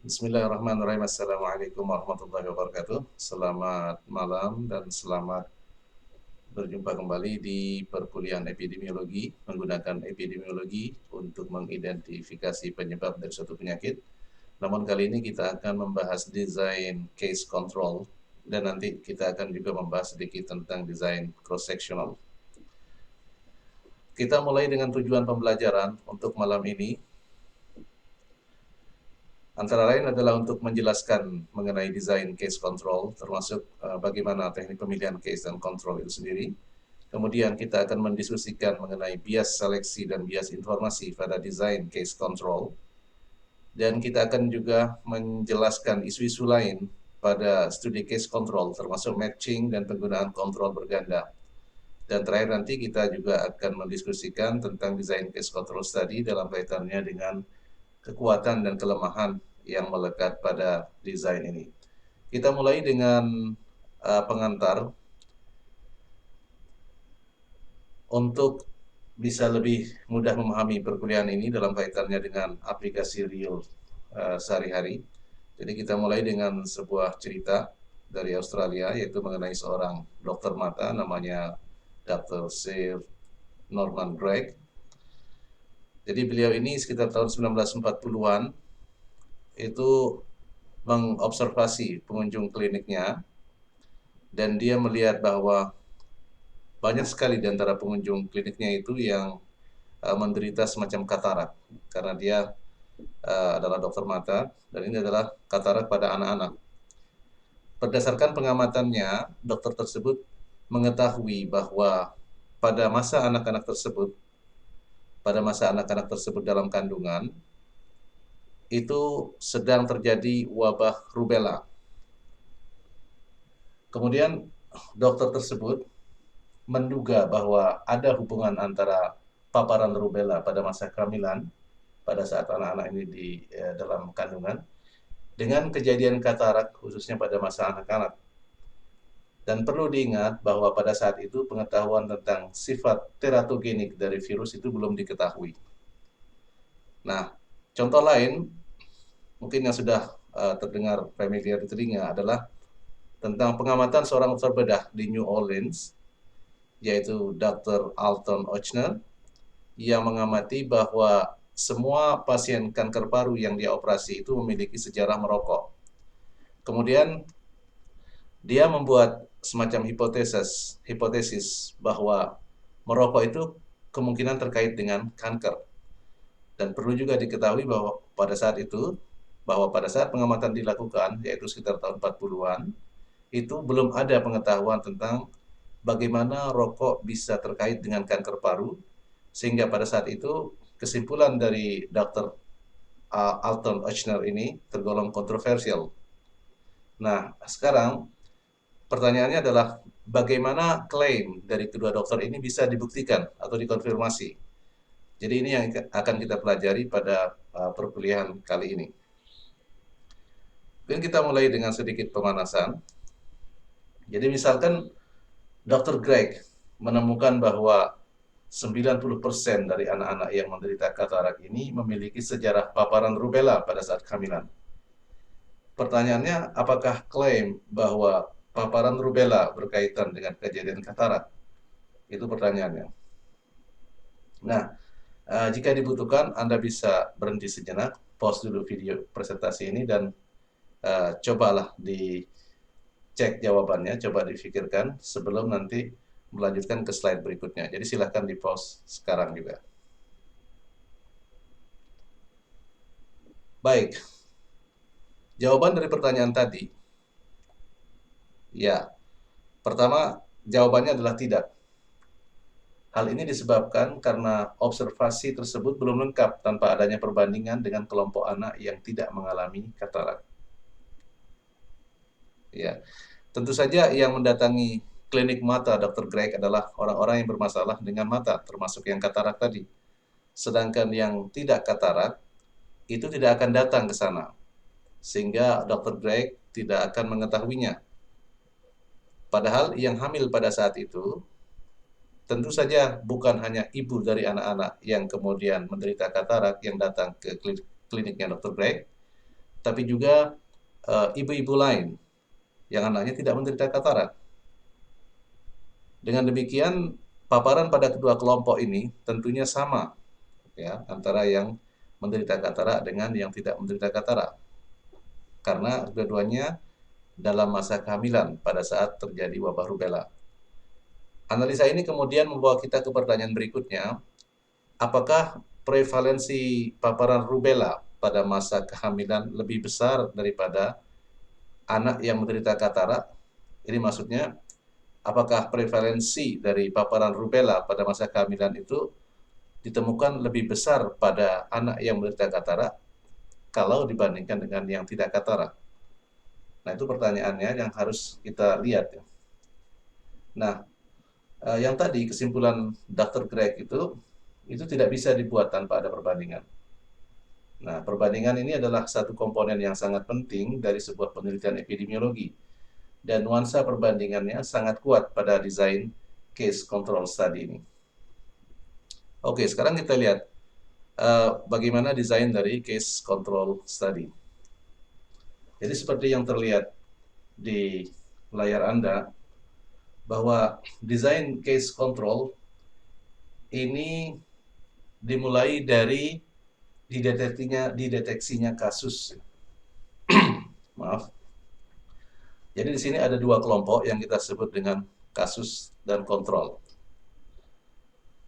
Bismillahirrahmanirrahim. Assalamualaikum warahmatullahi wabarakatuh. Selamat malam dan selamat berjumpa kembali di perkuliahan epidemiologi menggunakan epidemiologi untuk mengidentifikasi penyebab dari suatu penyakit. Namun kali ini kita akan membahas desain case control dan nanti kita akan juga membahas sedikit tentang desain cross sectional. Kita mulai dengan tujuan pembelajaran untuk malam ini. Antara lain adalah untuk menjelaskan mengenai desain case control, termasuk bagaimana teknik pemilihan case dan control itu sendiri. Kemudian kita akan mendiskusikan mengenai bias seleksi dan bias informasi pada desain case control. Dan kita akan juga menjelaskan isu-isu lain pada studi case control, termasuk matching dan penggunaan kontrol berganda. Dan terakhir nanti kita juga akan mendiskusikan tentang desain case control study dalam kaitannya dengan kekuatan dan kelemahan yang melekat pada desain ini. Kita mulai dengan pengantar untuk bisa lebih mudah memahami perkuliahan ini dalam kaitannya dengan aplikasi real sehari-hari. Jadi kita mulai dengan sebuah cerita dari Australia, yaitu mengenai seorang dokter mata namanya Dr. Sir Norman Gregg. Jadi beliau ini sekitar tahun 1940-an itu mengobservasi pengunjung kliniknya dan dia melihat bahwa banyak sekali di antara pengunjung kliniknya itu yang menderita semacam katarak karena dia adalah dokter mata dan ini adalah katarak pada anak-anak. Berdasarkan pengamatannya, dokter tersebut mengetahui bahwa pada masa anak-anak tersebut dalam kandungan itu sedang terjadi wabah rubella. Kemudian dokter tersebut menduga bahwa ada hubungan antara paparan rubella pada masa kehamilan pada saat anak-anak ini di dalam kandungan dengan kejadian katarak khususnya pada masa anak-anak. Dan perlu diingat bahwa pada saat itu pengetahuan tentang sifat teratogenik dari virus itu belum diketahui. Nah, contoh lain mungkin yang sudah terdengar familiar di telinga adalah tentang pengamatan seorang dokter bedah di New Orleans, yaitu Dr. Alton Ochsner, yang mengamati bahwa semua pasien kanker paru yang dia operasi itu memiliki sejarah merokok. Kemudian dia membuat semacam hipotesis bahwa merokok itu kemungkinan terkait dengan kanker. Dan perlu juga diketahui bahwa pada saat pengamatan dilakukan, yaitu sekitar tahun 40-an, itu belum ada pengetahuan tentang bagaimana rokok bisa terkait dengan kanker paru, sehingga pada saat itu kesimpulan dari Dr. Alton Ochsner ini tergolong kontroversial. Nah, sekarang pertanyaannya adalah bagaimana klaim dari kedua dokter ini bisa dibuktikan atau dikonfirmasi. Jadi ini yang akan kita pelajari pada perkuliahan kali ini. Mungkin kita mulai dengan sedikit pemanasan. Jadi misalkan Dr. Gregg menemukan bahwa 90% dari anak-anak yang menderita katarak ini memiliki sejarah paparan rubella pada saat kehamilan. Pertanyaannya, apakah klaim bahwa paparan rubella berkaitan dengan kejadian katarak? Itu pertanyaannya. Nah, jika dibutuhkan, Anda bisa berhenti sejenak, pause dulu video presentasi ini dan cobalah dicek jawabannya, coba difikirkan sebelum nanti melanjutkan ke slide berikutnya. Jadi silahkan di pause sekarang juga. Baik, jawaban dari pertanyaan tadi, ya, pertama jawabannya adalah tidak. Hal ini disebabkan karena observasi tersebut belum lengkap tanpa adanya perbandingan dengan kelompok anak yang tidak mengalami katarak. Ya, tentu saja yang mendatangi klinik mata Dr. Gregg adalah orang-orang yang bermasalah dengan mata, termasuk yang katarak tadi. Sedangkan yang tidak katarak itu tidak akan datang ke sana, sehingga Dr. Gregg tidak akan mengetahuinya. Padahal yang hamil pada saat itu tentu saja bukan hanya ibu dari anak-anak yang kemudian menderita katarak yang datang ke kliniknya Dr. Gregg, tapi juga ibu-ibu lain yang anaknya tidak menderita katarak. Dengan demikian, paparan pada kedua kelompok ini tentunya sama, ya, antara yang menderita katarak dengan yang tidak menderita katarak, karena kedua-duanya dalam masa kehamilan pada saat terjadi wabah rubella. Analisa ini kemudian membawa kita ke pertanyaan berikutnya, apakah prevalensi paparan rubella pada masa kehamilan lebih besar daripada anak yang menderita katarak? Ini maksudnya, apakah prevalensi dari paparan rubella pada masa kehamilan itu ditemukan lebih besar pada anak yang menderita katarak kalau dibandingkan dengan yang tidak katarak? Nah, itu pertanyaannya yang harus kita lihat, ya. Nah, yang tadi kesimpulan Dr. Greg itu tidak bisa dibuat tanpa ada perbandingan. Nah, perbandingan ini adalah satu komponen yang sangat penting dari sebuah penelitian epidemiologi. Dan nuansa perbandingannya sangat kuat pada desain case control study ini. Oke, sekarang kita lihat bagaimana desain dari case control study. Jadi seperti yang terlihat di layar Anda, bahwa desain case control ini dimulai dari dideteksinya kasus. Maaf. Jadi di sini ada dua kelompok yang kita sebut dengan kasus dan kontrol.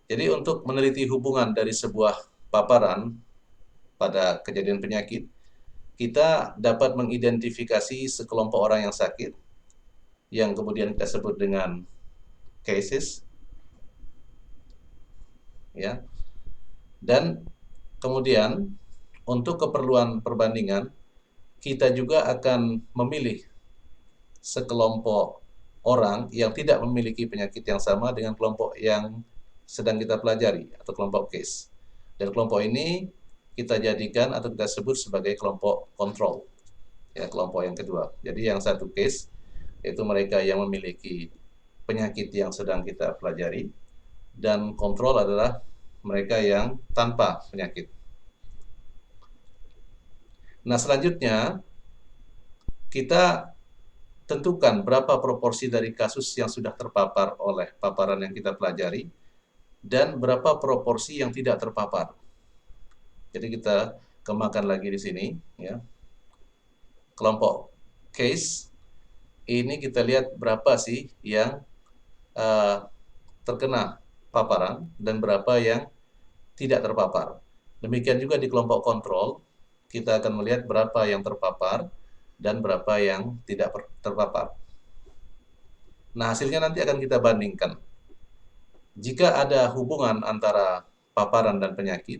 Jadi untuk meneliti hubungan dari sebuah paparan pada kejadian penyakit, kita dapat mengidentifikasi sekelompok orang yang sakit, yang kemudian kita sebut dengan cases, ya. Dan kemudian untuk keperluan perbandingan, kita juga akan memilih sekelompok orang yang tidak memiliki penyakit yang sama dengan kelompok yang sedang kita pelajari atau kelompok case. Dan kelompok ini kita jadikan atau kita sebut sebagai kelompok kontrol, ya, kelompok yang kedua. Jadi yang satu case yaitu mereka yang memiliki penyakit yang sedang kita pelajari, dan kontrol adalah mereka yang tanpa penyakit. Nah, selanjutnya kita tentukan berapa proporsi dari kasus yang sudah terpapar oleh paparan yang kita pelajari dan berapa proporsi yang tidak terpapar. Jadi kita kembangkan lagi di sini, ya. Kelompok case ini kita lihat berapa sih yang terkena paparan dan berapa yang tidak terpapar. Demikian juga di kelompok kontrol, kita akan melihat berapa yang terpapar dan berapa yang tidak terpapar. Nah, hasilnya nanti akan kita bandingkan. Jika ada hubungan antara paparan dan penyakit,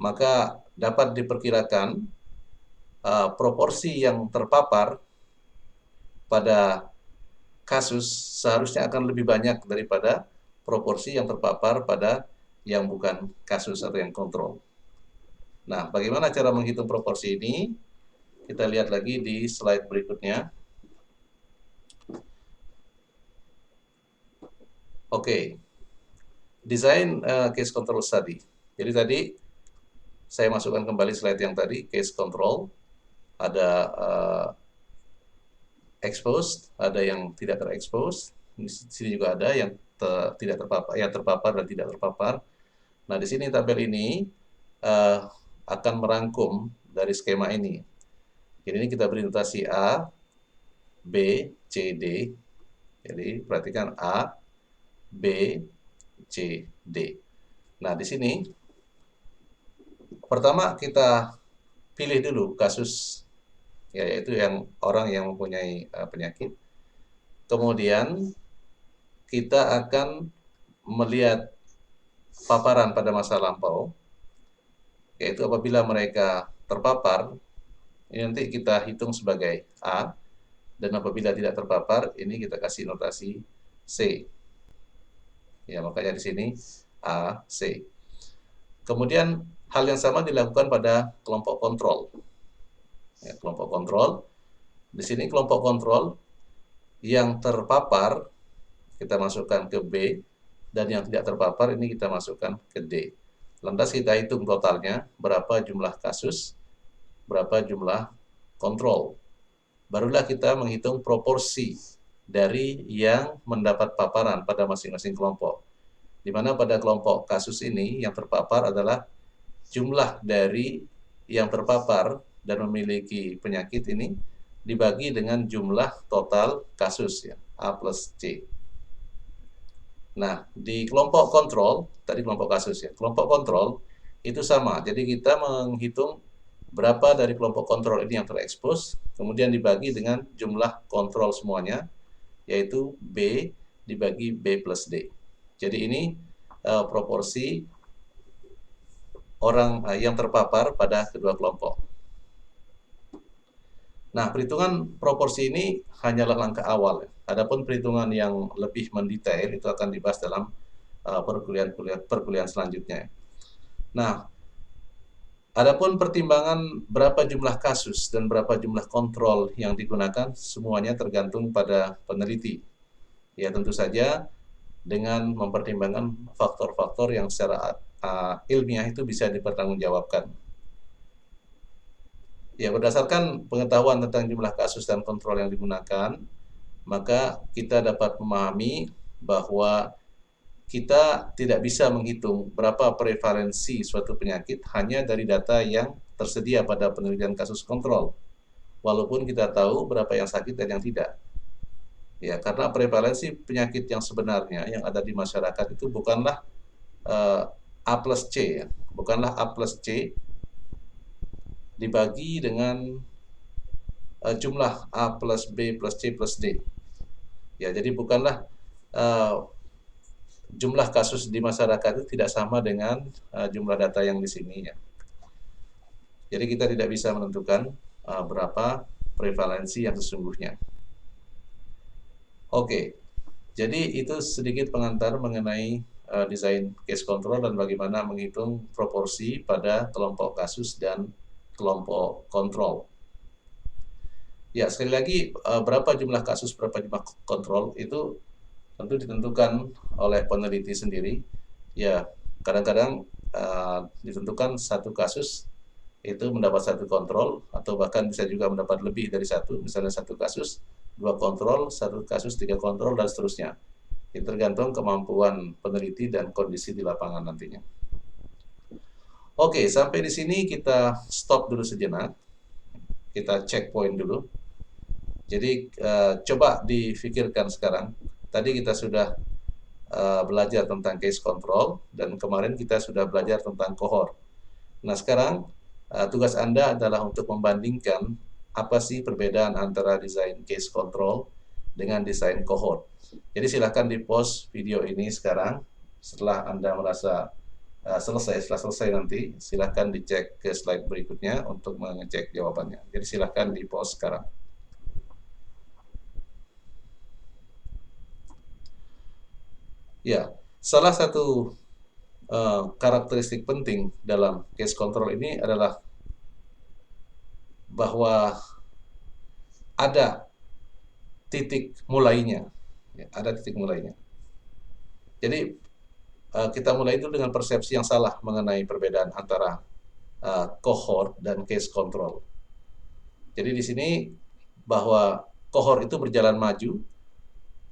maka dapat diperkirakan proporsi yang terpapar pada kasus seharusnya akan lebih banyak daripada proporsi yang terpapar pada yang bukan kasus atau yang kontrol. Nah, bagaimana cara menghitung proporsi ini? Kita lihat lagi di slide berikutnya. Oke, desain case control study. Jadi tadi saya masukkan kembali slide yang tadi, case control. Ada exposed, ada yang tidak terexposed. Di sini juga ada yang tidak terpapar, yang terpapar dan tidak terpapar. Nah, di sini tabel ini akan merangkum dari skema ini. Jadi ini kita beri notasi A, B, C, D. Jadi perhatikan A, B, C, D. Nah, di sini pertama kita pilih dulu kasus, ya, yaitu yang orang yang mempunyai penyakit. Kemudian kita akan melihat paparan pada masa lampau, yaitu apabila mereka terpapar, ini nanti kita hitung sebagai A, dan apabila tidak terpapar, ini kita kasih notasi C. Ya, makanya di sini A, C. Kemudian hal yang sama dilakukan pada kelompok kontrol. Ya, kelompok kontrol. Di sini kelompok kontrol yang terpapar kita masukkan ke B, dan yang tidak terpapar ini kita masukkan ke D. Lantas kita hitung totalnya, berapa jumlah kasus, berapa jumlah kontrol. Barulah kita menghitung proporsi dari yang mendapat paparan pada masing-masing kelompok. Di mana pada kelompok kasus ini yang terpapar adalah jumlah dari yang terpapar dan memiliki penyakit ini dibagi dengan jumlah total kasus, ya, A plus C. Nah, di kelompok kontrol, tadi kelompok kasus ya, kelompok kontrol itu sama. Jadi kita menghitung berapa dari kelompok kontrol ini yang terekspos, kemudian dibagi dengan jumlah kontrol semuanya, yaitu B dibagi B plus D. Jadi ini proporsi orang yang terpapar pada kedua kelompok. Nah, perhitungan proporsi ini hanyalah langkah awal. Adapun perhitungan yang lebih mendetail itu akan dibahas dalam perkuliahan selanjutnya. Nah, adapun pertimbangan berapa jumlah kasus dan berapa jumlah kontrol yang digunakan, semuanya tergantung pada peneliti. Ya, tentu saja dengan mempertimbangkan faktor-faktor yang secara ilmiah itu bisa dipertanggungjawabkan. Ya, berdasarkan pengetahuan tentang jumlah kasus dan kontrol yang digunakan, maka kita dapat memahami bahwa kita tidak bisa menghitung berapa prevalensi suatu penyakit hanya dari data yang tersedia pada penelitian kasus kontrol, walaupun kita tahu berapa yang sakit dan yang tidak. Ya, karena prevalensi penyakit yang sebenarnya yang ada di masyarakat itu bukanlah A plus C, ya. Bukanlah A plus C dibagi dengan jumlah A plus B plus C plus D. Ya, jadi bukanlah jumlah kasus di masyarakat itu tidak sama dengan jumlah data yang di sini, ya. Jadi kita tidak bisa menentukan berapa prevalensi yang sesungguhnya. Oke, jadi itu sedikit pengantar mengenai desain case control dan bagaimana menghitung proporsi pada kelompok kasus dan kelompok kontrol. Ya, sekali lagi, berapa jumlah kasus, berapa jumlah kontrol itu tentu ditentukan oleh peneliti sendiri. Ya, kadang-kadang ditentukan satu kasus itu mendapat satu kontrol, atau bahkan bisa juga mendapat lebih dari satu, misalnya satu kasus, dua kontrol, satu kasus, tiga kontrol, dan seterusnya. Itu tergantung kemampuan peneliti dan kondisi di lapangan nantinya. Oke, sampai di sini kita stop dulu sejenak. Kita checkpoint dulu. Jadi coba difikirkan sekarang. Tadi kita sudah belajar tentang case control dan kemarin kita sudah belajar tentang cohort. Nah, sekarang tugas Anda adalah untuk membandingkan apa sih perbedaan antara desain case control dengan desain cohort. Jadi silahkan di-pause video ini sekarang. Setelah Anda merasa setelah selesai nanti, silahkan dicek ke slide berikutnya untuk mengecek jawabannya. Jadi silahkan di-pause sekarang. Ya, salah satu karakteristik penting dalam case control ini adalah bahwa ada titik mulainya. Ya, ada titik mulainya. Jadi kita mulai itu dengan persepsi yang salah mengenai perbedaan antara cohort dan case control. Jadi di sini bahwa cohort itu berjalan maju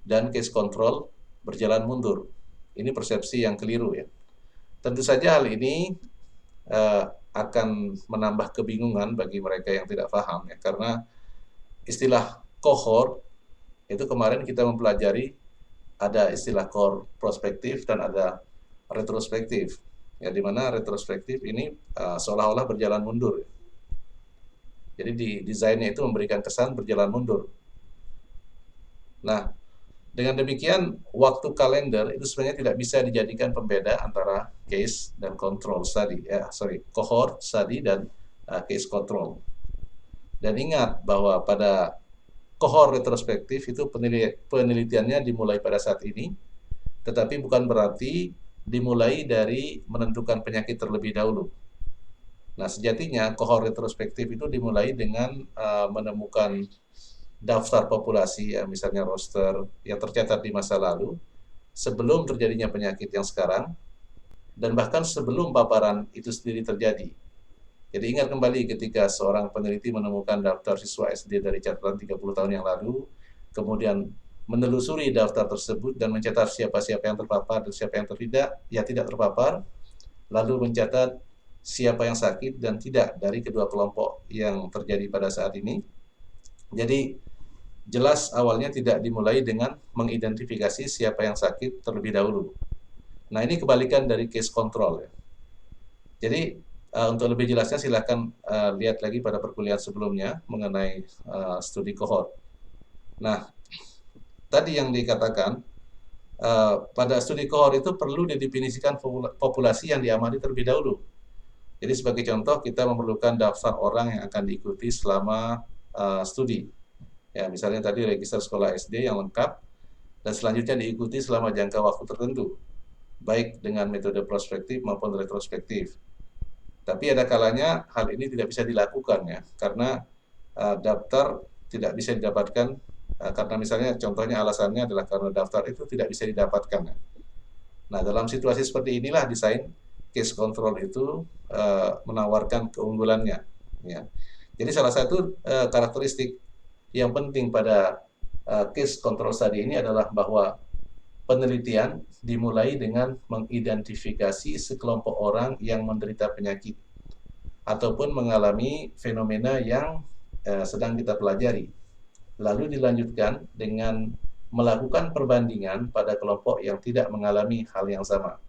dan case control berjalan mundur. Ini persepsi yang keliru, ya. Tentu saja hal ini akan menambah kebingungan bagi mereka yang tidak paham, ya, karena istilah cohort itu kemarin kita mempelajari ada istilah cohort prospektif dan ada retrospektif, ya, di mana retrospektif ini seolah-olah berjalan mundur. Jadi di desainnya itu memberikan kesan berjalan mundur. Nah, dengan demikian waktu kalender itu sebenarnya tidak bisa dijadikan pembeda antara case dan control study, cohort study dan case control. Dan ingat bahwa pada cohort retrospektif itu penelitiannya dimulai pada saat ini, tetapi bukan berarti dimulai dari menentukan penyakit terlebih dahulu. Nah, sejatinya cohort retrospektif itu dimulai dengan menemukan daftar populasi, ya, misalnya roster yang tercatat di masa lalu, sebelum terjadinya penyakit yang sekarang, dan bahkan sebelum paparan itu sendiri terjadi. Jadi ingat kembali ketika seorang peneliti menemukan daftar siswa SD dari catatan 30 tahun yang lalu, kemudian menelusuri daftar tersebut dan mencatat siapa-siapa yang terpapar dan siapa yang tidak terpapar, lalu mencatat siapa yang sakit dan tidak dari kedua kelompok yang terjadi pada saat ini. Jadi jelas awalnya tidak dimulai dengan mengidentifikasi siapa yang sakit terlebih dahulu. Nah, ini kebalikan dari case control ya. Jadi untuk lebih jelasnya silakan lihat lagi pada perkuliahan sebelumnya mengenai studi cohort. Nah, tadi yang dikatakan pada studi cohort itu perlu didefinisikan populasi yang diamati terlebih dahulu. Jadi sebagai contoh kita memerlukan daftar orang yang akan diikuti selama studi. Ya, misalnya tadi register sekolah SD yang lengkap dan selanjutnya diikuti selama jangka waktu tertentu, baik dengan metode prospektif maupun retrospektif. Tapi ada kalanya hal ini tidak bisa dilakukan ya, karena daftar tidak bisa didapatkan karena misalnya contohnya alasannya adalah karena daftar itu tidak bisa didapatkan. Ya. Nah, dalam situasi seperti inilah desain case control itu menawarkan keunggulannya. Ya. Jadi salah satu karakteristik yang penting pada case control study ini adalah bahwa penelitian dimulai dengan mengidentifikasi sekelompok orang yang menderita penyakit ataupun mengalami fenomena yang sedang kita pelajari. Lalu dilanjutkan dengan melakukan perbandingan pada kelompok yang tidak mengalami hal yang sama.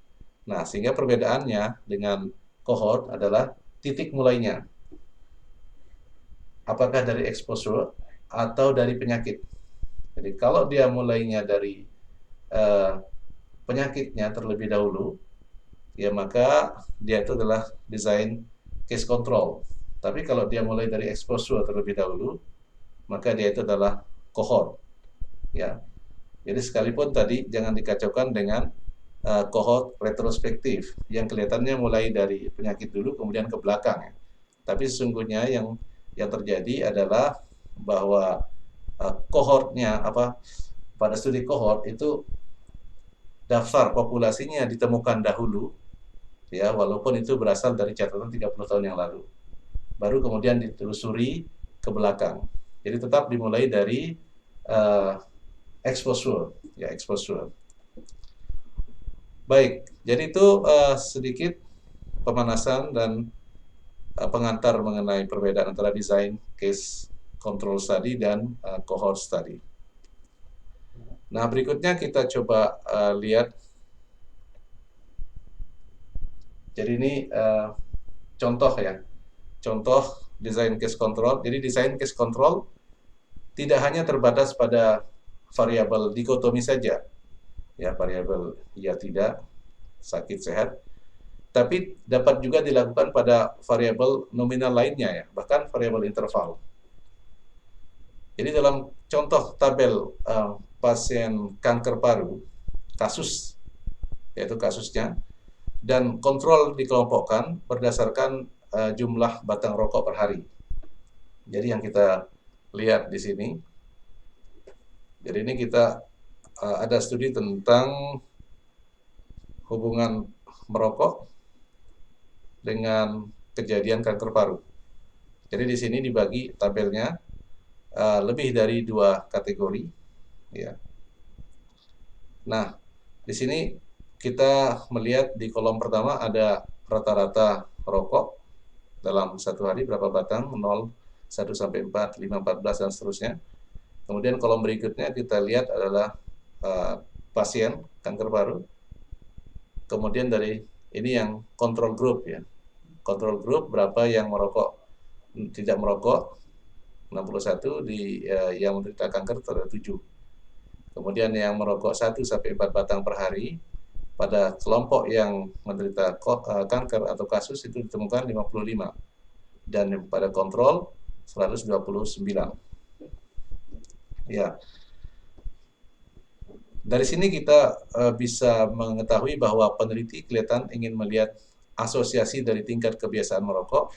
Nah, sehingga perbedaannya dengan cohort adalah titik mulainya. Apakah dari exposure atau dari penyakit. Jadi kalau dia mulainya dari penyakitnya terlebih dahulu, ya maka dia itu adalah desain case control. Tapi kalau dia mulai dari exposure terlebih dahulu, maka dia itu adalah cohort. Ya, jadi sekalipun tadi jangan dikacaukan dengan cohort retrospektif yang kelihatannya mulai dari penyakit dulu kemudian ke belakang. Ya. Tapi sesungguhnya yang terjadi adalah bahwa cohortnya pada studi cohort itu daftar populasinya ditemukan dahulu ya walaupun itu berasal dari catatan 30 tahun yang lalu. Baru kemudian ditelusuri ke belakang. Jadi tetap dimulai dari exposure ya exposure. Baik, jadi itu sedikit pemanasan dan pengantar mengenai perbedaan antara desain case control study dan cohort study. Nah, berikutnya kita coba lihat. Jadi ini contoh ya. Contoh desain case control. Jadi desain case control tidak hanya terbatas pada variabel dikotomi saja. Ya, variabel ya tidak, sakit sehat. Tapi dapat juga dilakukan pada variabel nominal lainnya ya, bahkan variabel interval. Jadi dalam contoh tabel pasien kanker paru, kasus, yaitu kasusnya, dan kontrol dikelompokkan berdasarkan jumlah batang rokok per hari. Jadi yang kita lihat di sini, jadi ini kita ada studi tentang hubungan merokok dengan kejadian kanker paru. Jadi di sini dibagi tabelnya lebih dari 2 kategori. Ya. Nah, di sini kita melihat di kolom pertama ada rata-rata rokok dalam satu hari berapa batang, 0, 1 sampai 4, 5, 14 dan seterusnya. Kemudian kolom berikutnya kita lihat adalah pasien kanker paru. Kemudian dari ini yang control group ya. Control group berapa yang merokok, tidak merokok, 61 yang menderita kanker terhadap 7. Kemudian yang merokok 1 sampai 4 batang per hari pada kelompok yang menderita kanker atau kasus itu ditemukan 55 dan pada kontrol 129. Ya. Dari sini kita bisa mengetahui bahwa peneliti kelihatan ingin melihat asosiasi dari tingkat kebiasaan merokok,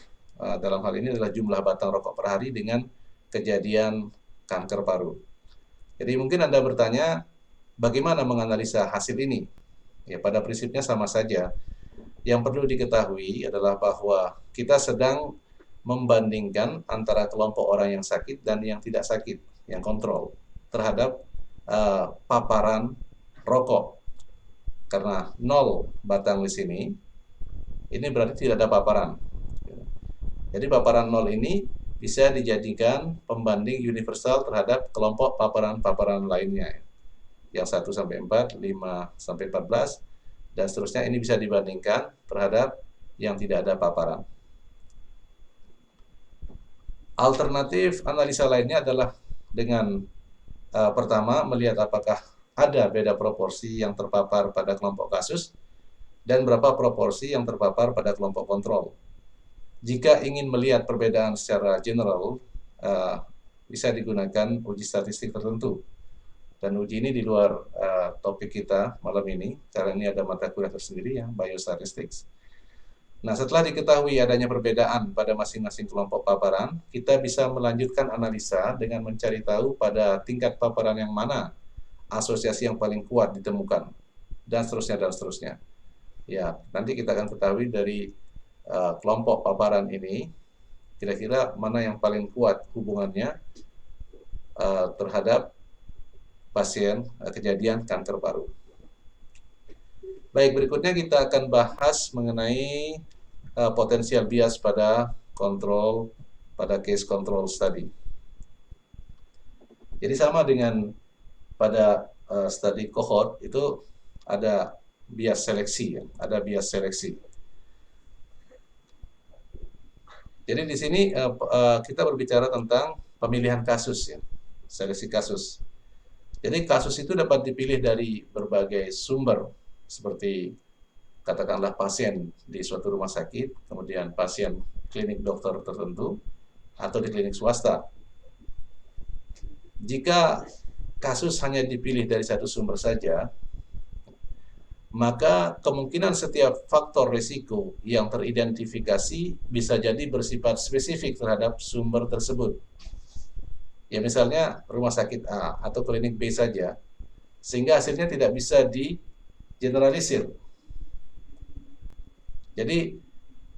dalam hal ini adalah jumlah batang rokok per hari dengan kejadian kanker paru. Jadi mungkin Anda bertanya, bagaimana menganalisa hasil ini? Ya, pada prinsipnya sama saja. yang perlu diketahui adalah bahwa kita sedang membandingkan antara kelompok orang yang sakit dan yang tidak sakit, yang kontrol, terhadap paparan rokok. Karena 0 batang di sini, ini berarti tidak ada paparan. Jadi paparan 0 ini bisa dijadikan pembanding universal terhadap kelompok paparan-paparan lainnya. Yang 1 sampai 4, 5 sampai 14, dan seterusnya. Ini bisa dibandingkan terhadap yang tidak ada paparan. Alternatif analisa lainnya adalah dengan pertama melihat apakah ada beda proporsi yang terpapar pada kelompok kasus dan berapa proporsi yang terpapar pada kelompok kontrol. Jika ingin melihat perbedaan secara general, bisa digunakan uji statistik tertentu. Dan uji ini di luar topik kita malam ini, karena ini ada mata kuliah tersendiri ya, biostatistics. Nah, setelah diketahui adanya perbedaan pada masing-masing kelompok paparan, kita bisa melanjutkan analisa dengan mencari tahu pada tingkat paparan yang mana asosiasi yang paling kuat ditemukan, dan seterusnya, dan seterusnya. Ya, nanti kita akan ketahui dari kelompok paparan ini, kira-kira mana yang paling kuat hubungannya terhadap pasien kejadian kanker paru. Baik, berikutnya kita akan bahas mengenai potensial bias pada kontrol, pada case control study. Jadi sama dengan pada studi cohort itu ada bias seleksi, ya, ada bias seleksi. Jadi di sini kita berbicara tentang pemilihan kasus, ya, seleksi kasus. Jadi kasus itu dapat dipilih dari berbagai sumber, seperti katakanlah pasien di suatu rumah sakit, kemudian pasien klinik dokter tertentu, atau di klinik swasta. Jika kasus hanya dipilih dari satu sumber saja, maka kemungkinan setiap faktor risiko yang teridentifikasi bisa jadi bersifat spesifik terhadap sumber tersebut. Ya, misalnya rumah sakit A atau klinik B saja, sehingga hasilnya tidak bisa di-generalisir. Jadi,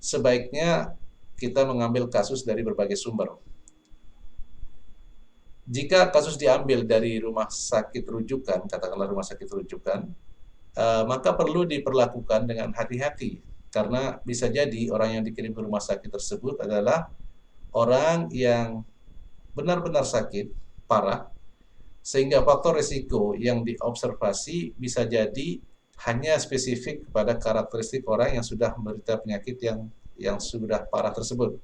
sebaiknya kita mengambil kasus dari berbagai sumber. Jika kasus diambil dari rumah sakit rujukan, katakanlah rumah sakit rujukan, maka perlu diperlakukan dengan hati-hati, karena bisa jadi orang yang dikirim ke rumah sakit tersebut adalah orang yang benar-benar sakit, parah, sehingga faktor risiko yang diobservasi bisa jadi hanya spesifik pada karakteristik orang yang sudah menderita penyakit yang sudah parah tersebut.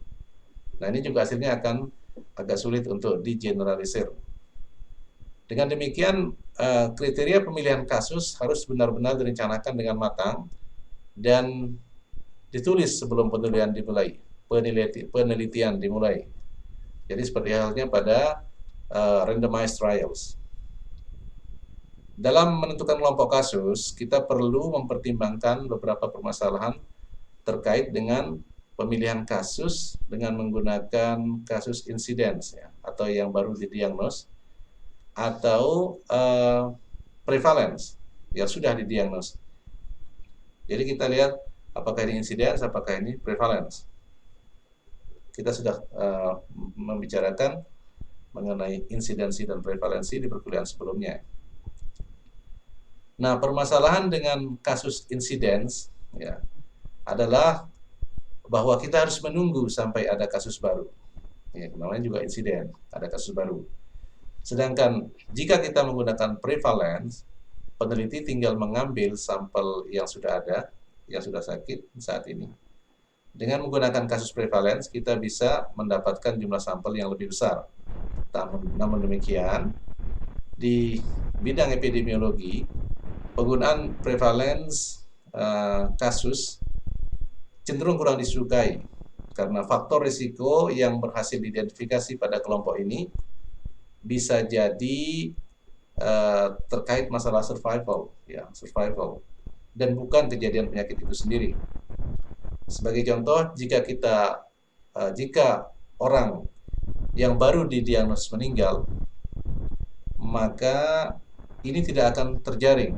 Nah, ini juga hasilnya akan agak sulit untuk digeneralisir. Dengan demikian, kriteria pemilihan kasus harus benar-benar direncanakan dengan matang dan ditulis sebelum penelitian dimulai. Jadi seperti halnya pada randomized trials. Dalam menentukan kelompok kasus, kita perlu mempertimbangkan beberapa permasalahan terkait dengan pemilihan kasus dengan menggunakan kasus incidence, ya, atau yang baru didiagnos, atau prevalence yang sudah didiagnos. Jadi kita lihat apakah ini incidence, apakah ini prevalence. Kita sudah membicarakan mengenai insidensi dan prevalensi di perkuliahan sebelumnya. Nah, permasalahan dengan kasus insidens, ya, adalah bahwa kita harus menunggu sampai ada kasus baru. Ya, namanya juga insiden, ada kasus baru. Sedangkan jika kita menggunakan prevalence, peneliti tinggal mengambil sampel yang sudah ada, yang sudah sakit saat ini. Dengan menggunakan kasus prevalence, kita bisa mendapatkan jumlah sampel yang lebih besar. Namun demikian, di bidang epidemiologi, penggunaan prevalence kasus cenderung kurang disukai, karena faktor risiko yang berhasil diidentifikasi pada kelompok ini bisa jadi terkait masalah survival, ya, survival, dan bukan kejadian penyakit itu sendiri. Sebagai contoh, jika orang yang baru didiagnosis meninggal, maka ini tidak akan terjaring,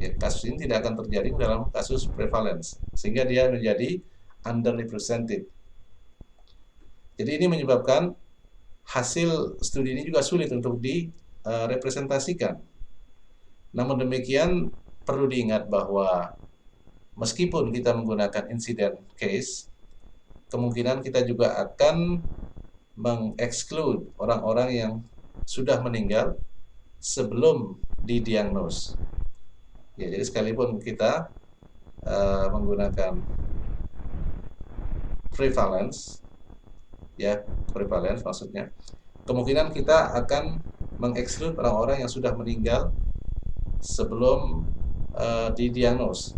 ya kasus ini tidak akan terjadi dalam kasus prevalence, sehingga dia menjadi underrepresented. Jadi ini menyebabkan hasil studi ini juga sulit untuk direpresentasikan. Namun demikian, perlu diingat bahwa meskipun kita menggunakan incident case, kemungkinan kita juga akan mengeksklude orang-orang yang sudah meninggal sebelum didiagnos. Ya, jadi sekalipun kita menggunakan prevalence, ya prevalence maksudnya, kemungkinan kita akan mengeksklude orang-orang yang sudah meninggal sebelum didiagnos.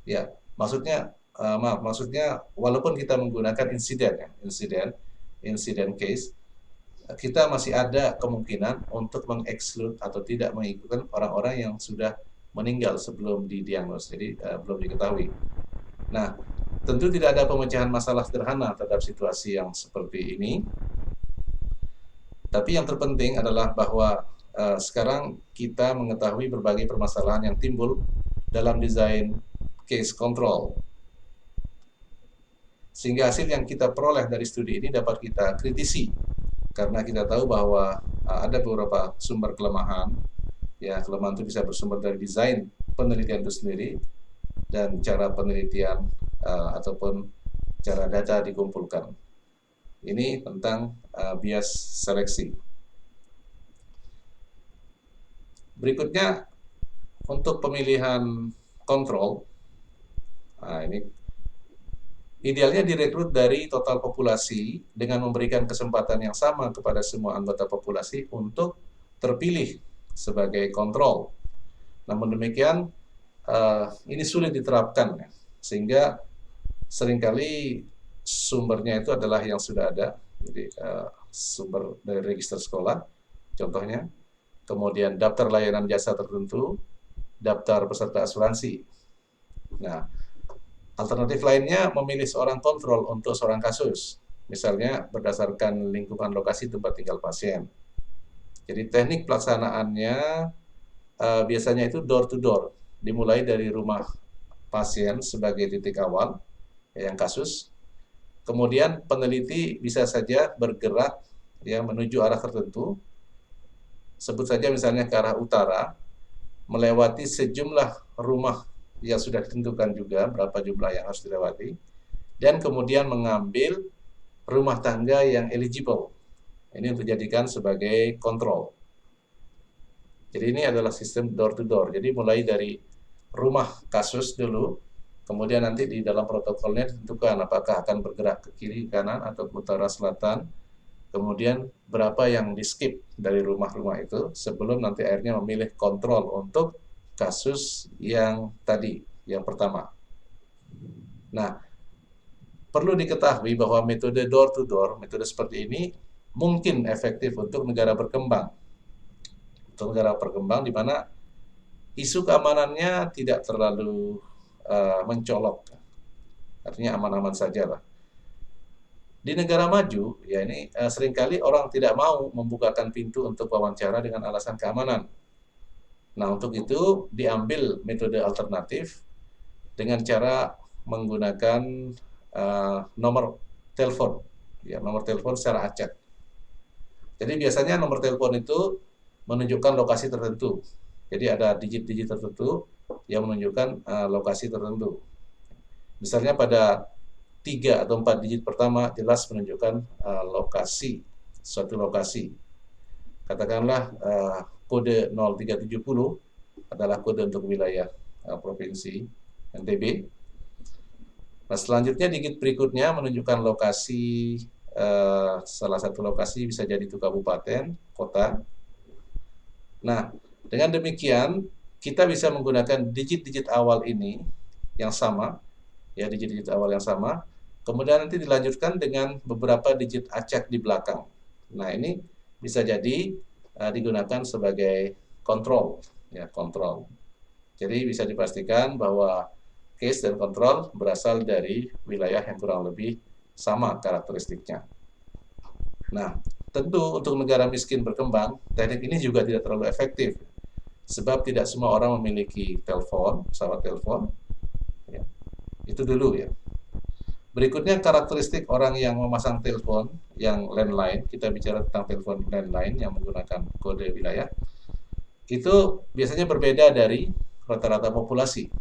Ya, maksudnya maksudnya walaupun kita menggunakan incident case, kita masih ada kemungkinan untuk mengeksklude atau tidak mengikutkan orang-orang yang sudah meninggal sebelum didiagnos, jadi belum diketahui. Nah, tentu tidak ada pemecahan masalah sederhana terhadap situasi yang seperti ini. Tapi yang terpenting adalah bahwa sekarang kita mengetahui berbagai permasalahan yang timbul dalam desain case control. Sehingga hasil yang kita peroleh dari studi ini dapat kita kritisi, karena kita tahu bahwa ada beberapa sumber kelemahan. Ya, kelemahan itu bisa bersumber dari desain penelitian itu sendiri dan cara penelitian ataupun cara data dikumpulkan. Ini tentang bias seleksi. Berikutnya, untuk pemilihan kontrol, nah ini idealnya direkrut dari total populasi dengan memberikan kesempatan yang sama kepada semua anggota populasi untuk terpilih sebagai kontrol. Namun demikian, ini sulit diterapkan, sehingga seringkali sumbernya itu adalah yang sudah ada, jadi sumber dari register sekolah, contohnya, kemudian daftar layanan jasa tertentu, daftar peserta asuransi. Nah, alternatif lainnya memilih seorang kontrol untuk seorang kasus, misalnya berdasarkan lingkungan lokasi tempat tinggal pasien. Jadi teknik pelaksanaannya biasanya itu door to door, dimulai dari rumah pasien sebagai titik awal yang kasus. Kemudian peneliti bisa saja bergerak ya menuju arah tertentu. Sebut saja misalnya ke arah utara, melewati sejumlah rumah yang sudah ditentukan juga berapa jumlah yang harus dilewati, dan kemudian mengambil rumah tangga yang eligible. Ini untuk dijadikan sebagai kontrol. Jadi ini adalah sistem door to door. Jadi mulai dari rumah kasus dulu, kemudian nanti di dalam protokolnya ditentukan apakah akan bergerak ke kiri, kanan, atau ke utara, selatan. Kemudian berapa yang di skip dari rumah-rumah itu sebelum nanti akhirnya memilih kontrol untuk kasus yang tadi, yang pertama. Nah, perlu diketahui bahwa metode door to door, metode seperti ini mungkin efektif untuk negara berkembang. Untuk negara berkembang di mana isu keamanannya tidak terlalu mencolok. Artinya aman-aman saja lah. Di negara maju, ya ini seringkali orang tidak mau membukakan pintu untuk wawancara dengan alasan keamanan. Nah, untuk itu diambil metode alternatif dengan cara menggunakan nomor telepon, ya nomor telepon secara acak. Jadi biasanya nomor telepon itu menunjukkan lokasi tertentu. Jadi ada digit-digit tertentu yang menunjukkan lokasi tertentu. Misalnya pada 3 atau 4 digit pertama jelas menunjukkan suatu lokasi. Katakanlah kode 0370 adalah kode untuk wilayah provinsi NTB. Nah, selanjutnya digit berikutnya menunjukkan lokasi, salah satu lokasi bisa jadi itu kabupaten, kota. Nah, dengan demikian kita bisa menggunakan digit-digit awal ini yang sama, ya digit-digit awal yang sama, kemudian nanti dilanjutkan dengan beberapa digit acak di belakang. Nah, ini bisa jadi digunakan sebagai kontrol, ya kontrol. Jadi bisa dipastikan bahwa case dan kontrol berasal dari wilayah yang kurang lebih sama karakteristiknya. Nah, tentu untuk negara miskin berkembang, teknik ini juga tidak terlalu efektif. Sebab tidak semua orang memiliki telepon, pesawat telepon. Ya. Itu dulu ya. Berikutnya karakteristik orang yang memasang telepon yang landline, kita bicara tentang telepon landline yang menggunakan kode wilayah, itu biasanya berbeda dari rata-rata populasi.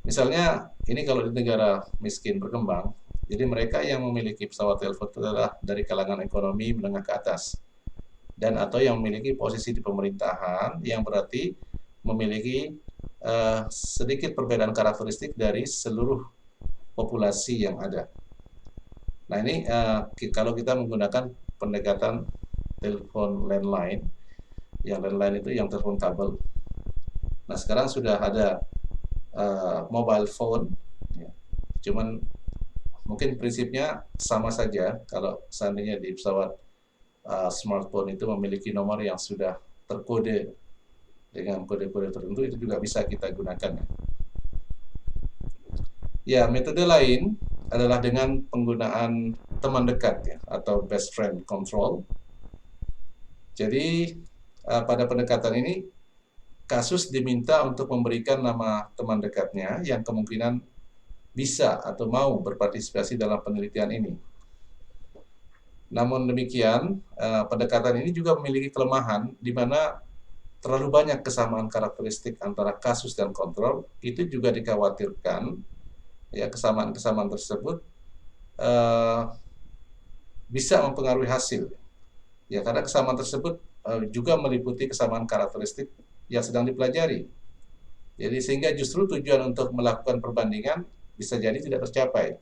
Misalnya, ini kalau di negara miskin berkembang, jadi mereka yang memiliki pesawat telepon itu adalah dari kalangan ekonomi menengah ke atas, dan atau yang memiliki posisi di pemerintahan, yang berarti memiliki sedikit perbedaan karakteristik dari seluruh populasi yang ada. Nah ini kalau kita menggunakan pendekatan telepon landline, yang landline itu yang telepon kabel. Nah sekarang sudah ada mobile phone, ya. Cuman mungkin prinsipnya sama saja. Kalau seandainya di pesawat smartphone itu memiliki nomor yang sudah terkode dengan kode-kode tertentu, itu juga bisa kita gunakan. Ya, metode lain adalah dengan penggunaan teman dekat ya, atau best friend control. Jadi pada pendekatan ini kasus diminta untuk memberikan nama teman dekatnya yang kemungkinan bisa atau mau berpartisipasi dalam penelitian ini. Namun demikian, pendekatan ini juga memiliki kelemahan di mana terlalu banyak kesamaan karakteristik antara kasus dan kontrol. Itu juga dikhawatirkan ya kesamaan-kesamaan tersebut bisa mempengaruhi hasil. Ya, karena kesamaan tersebut juga meliputi kesamaan karakteristik yang sedang dipelajari. Jadi sehingga justru tujuan untuk melakukan perbandingan bisa jadi tidak tercapai.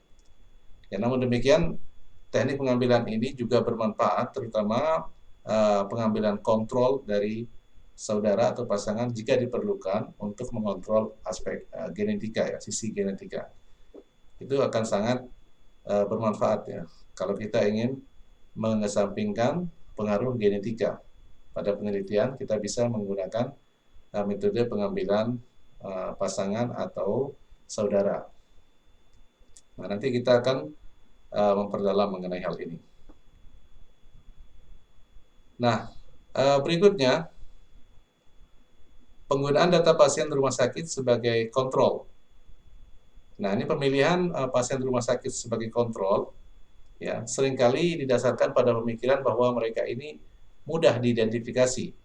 Ya, namun demikian teknik pengambilan ini juga bermanfaat, terutama pengambilan kontrol dari saudara atau pasangan jika diperlukan untuk mengontrol aspek genetika ya, sisi genetika. Itu akan sangat bermanfaat ya kalau kita ingin mengesampingkan pengaruh genetika. Pada penelitian kita bisa menggunakan metode pengambilan pasangan atau saudara. Nah, nanti kita akan memperdalam mengenai hal ini. Nah, berikutnya penggunaan data pasien rumah sakit sebagai kontrol. Nah, ini pemilihan pasien rumah sakit sebagai kontrol ya seringkali didasarkan pada pemikiran bahwa mereka ini mudah diidentifikasi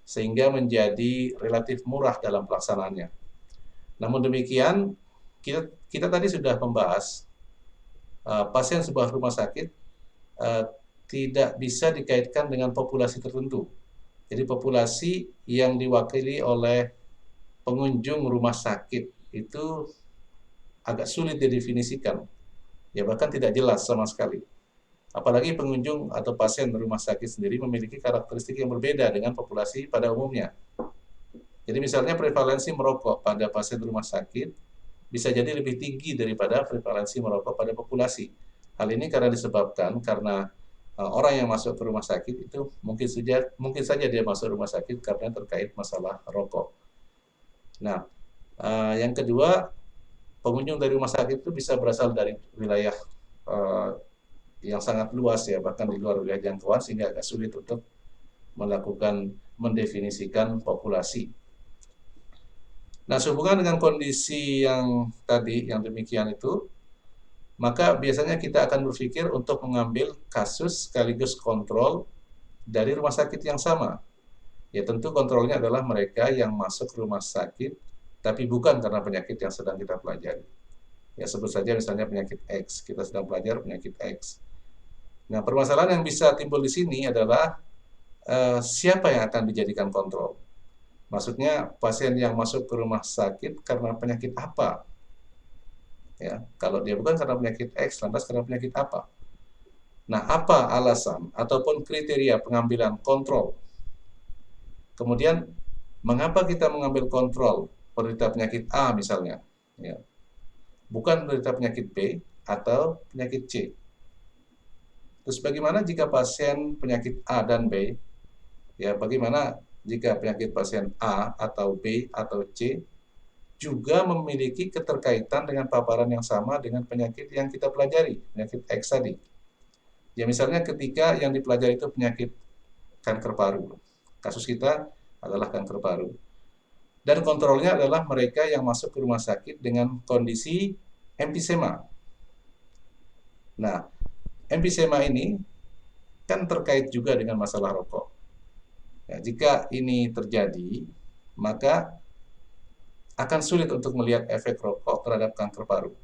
sehingga menjadi relatif murah dalam pelaksanaannya. Namun demikian, kita tadi sudah membahas pasien sebuah rumah sakit tidak bisa dikaitkan dengan populasi tertentu. Jadi populasi yang diwakili oleh pengunjung rumah sakit itu agak sulit didefinisikan, ya bahkan tidak jelas sama sekali. Apalagi pengunjung atau pasien rumah sakit sendiri memiliki karakteristik yang berbeda dengan populasi pada umumnya. Jadi misalnya prevalensi merokok pada pasien rumah sakit bisa jadi lebih tinggi daripada prevalensi merokok pada populasi. Hal ini karena disebabkan karena orang yang masuk ke rumah sakit itu mungkin saja dia masuk rumah sakit karena terkait masalah rokok. Nah, yang kedua, pengunjung dari rumah sakit itu bisa berasal dari wilayah yang sangat luas ya, bahkan di luar wilayah jangkauan sehingga agak sulit untuk mendefinisikan populasi. Nah, sehubungan dengan kondisi yang tadi, yang demikian itu, maka biasanya kita akan berpikir untuk mengambil kasus sekaligus kontrol dari rumah sakit yang sama. Ya tentu kontrolnya adalah mereka yang masuk ke rumah sakit, tapi bukan karena penyakit yang sedang kita pelajari. Ya sebut saja misalnya penyakit X, kita sedang belajar penyakit X. Nah, permasalahan yang bisa timbul di sini adalah siapa yang akan dijadikan kontrol. Maksudnya pasien yang masuk ke rumah sakit karena penyakit apa? Ya, kalau dia bukan karena penyakit X, lantas karena penyakit apa? Nah, apa alasan ataupun kriteria pengambilan kontrol? Kemudian, mengapa kita mengambil kontrol penderita penyakit A misalnya? Ya. Bukan penderita penyakit B atau penyakit C. Terus bagaimana jika pasien penyakit A dan B? Ya, bagaimana jika penyakit pasien A atau B atau C juga memiliki keterkaitan dengan paparan yang sama dengan penyakit yang kita pelajari, penyakit X tadi. Ya, misalnya ketika yang dipelajari itu penyakit kanker paru. Kasus kita adalah kanker paru. Dan kontrolnya adalah mereka yang masuk ke rumah sakit dengan kondisi emfisema. Nah, emfisema ini kan terkait juga dengan masalah rokok. Ya, jika ini terjadi, maka akan sulit untuk melihat efek rokok terhadap kanker paru.